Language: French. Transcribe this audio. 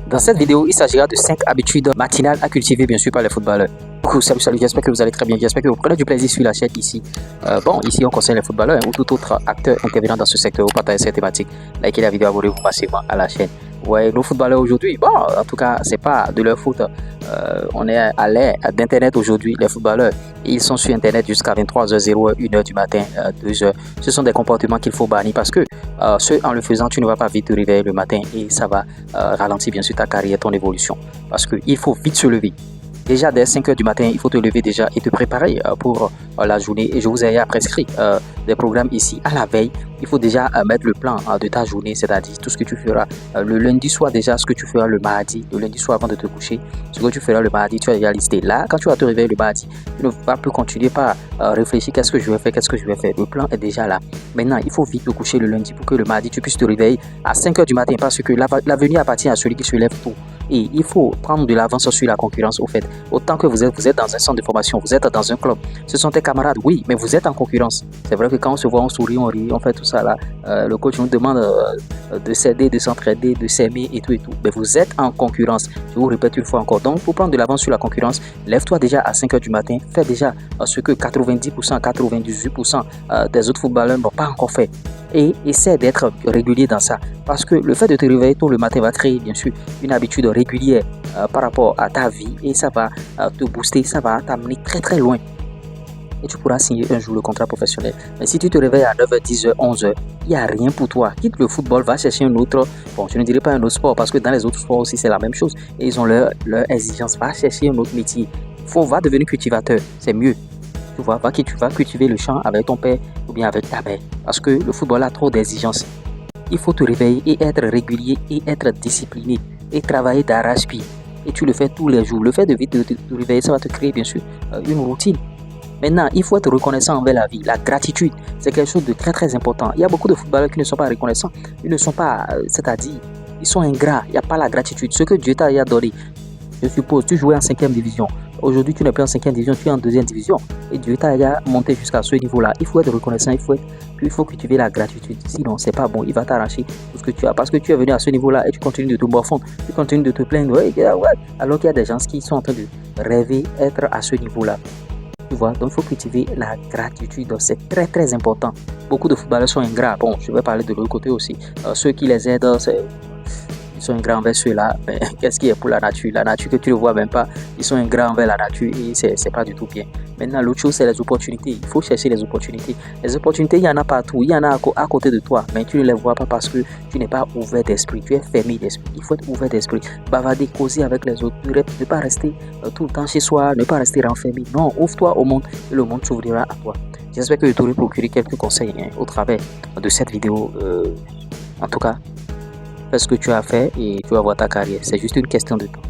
Dans cette vidéo, il s'agira de 5 habitudes matinales à cultiver bien sûr par les footballeurs. Salut, j'espère que vous allez très bien, j'espère que vous prenez du plaisir sur la chaîne ici. Ici on conseille les footballeurs ou tout autre acteur intervenant dans ce secteur ou partager cette thématique. Likez la vidéo, abonnez-vous massivement à la chaîne. Ouais, nos footballeurs aujourd'hui, en tout cas, c'est pas de leur faute. On est à l'ère d'internet aujourd'hui, les footballeurs, ils sont sur internet jusqu'à 23h01, 1h du matin, 2h. Ce sont des comportements qu'il faut bannir parce que en le faisant, tu ne vas pas vite te réveiller le matin et ça va ralentir bien sûr ta carrière, ton évolution. Parce qu'il faut vite se lever. Déjà dès 5h du matin, il faut te lever déjà et te préparer pour la journée. Et je vous ai prescrit des programmes ici à la veille. Il faut déjà mettre le plan de ta journée, c'est-à-dire tout ce que tu feras le lundi soir, déjà ce que tu feras le mardi, le lundi soir avant de te coucher. Ce que tu feras le mardi, tu as déjà listé. Là, quand tu vas te réveiller le mardi, tu ne vas plus continuer par réfléchir qu'est-ce que je vais faire, qu'est-ce que je vais faire. Le plan est déjà là. Maintenant, il faut vite te coucher le lundi pour que le mardi, tu puisses te réveiller à 5h du matin parce que l'avenir appartient à celui qui se lève tôt. Et il faut prendre de l'avance sur la concurrence au fait. Autant que vous êtes dans un centre de formation, vous êtes dans un club. Ce sont tes camarades, oui, mais vous êtes en concurrence. C'est vrai que quand on se voit, on sourit, on rit, on fait tout ça là. Le coach nous demande de s'aider, de s'entraider, de s'aimer et tout et tout. Mais vous êtes en concurrence. Je vous répète une fois encore. Donc, pour prendre de l'avance sur la concurrence, lève-toi déjà à 5h du matin. Fais déjà ce que 90%, 98% des autres footballeurs n'ont pas encore fait. Et essaie d'être régulier dans ça. Parce que le fait de te réveiller tôt le matin va créer bien sûr une habitude régulière par rapport à ta vie et ça va te booster, ça va t'amener très très loin. Et tu pourras signer un jour le contrat professionnel. Mais si tu te réveilles à 9h, 10h, 11h, il n'y a rien pour toi. Quitte le football, va chercher un autre, bon je ne dirais pas un autre sport parce que dans les autres sports aussi c'est la même chose. Et ils ont leur exigence. Va chercher un autre métier. Va devenir cultivateur, c'est mieux. Tu vois, tu vas cultiver le champ avec ton père ou bien avec ta mère. Parce que le football a trop d'exigences. Il faut te réveiller et être régulier et être discipliné et travailler d'arrache-pied. Et tu le fais tous les jours. Le fait de vite te réveiller, ça va te créer bien sûr une routine. Maintenant, il faut être reconnaissant envers la vie. La gratitude, c'est quelque chose de très très important. Il y a beaucoup de footballeurs qui ne sont pas reconnaissants. Ils ne sont pas, c'est-à-dire, ils sont ingrats. Il n'y a pas la gratitude. Ce que Dieu t'a donné. Je suppose, tu jouais en 5e division. Aujourd'hui, tu n'es plus en 5e division, tu es en 2e division. Et Dieu t'a monté jusqu'à ce niveau-là. Il faut être reconnaissant, il faut cultiver la gratitude. Sinon, c'est pas bon. Il va t'arracher tout ce que tu as. Parce que tu es venu à ce niveau-là et tu continues de te morfondre. Tu continues de te plaindre. Ouais. Alors qu'il y a des gens qui sont en train de rêver être à ce niveau-là. Tu vois, donc il faut cultiver la gratitude. C'est très très important. Beaucoup de footballeurs sont ingrats. Bon, je vais parler de l'autre côté aussi. Ceux qui les aident, ils sont ingrats envers ceux-là. Mais qu'est-ce qui est pour la nature? La nature que tu ne vois même pas, ils sont ingrats envers la nature et c'est pas du tout bien. Maintenant, l'autre chose, c'est les opportunités. Il faut chercher les opportunités. Les opportunités, il y en a partout. Il y en a à côté de toi. Mais tu ne les vois pas parce que tu n'es pas ouvert d'esprit. Tu es fermé d'esprit. Il faut être ouvert d'esprit. Bavarder, causer avec les autres. Ne pas rester tout le temps chez soi. Ne pas rester renfermé. Non, ouvre-toi au monde et le monde s'ouvrira à toi. J'espère que je t'aurai procuré quelques conseils au travers de cette vidéo. En tout cas, fais ce que tu as fait et tu vas voir ta carrière. C'est juste une question de temps.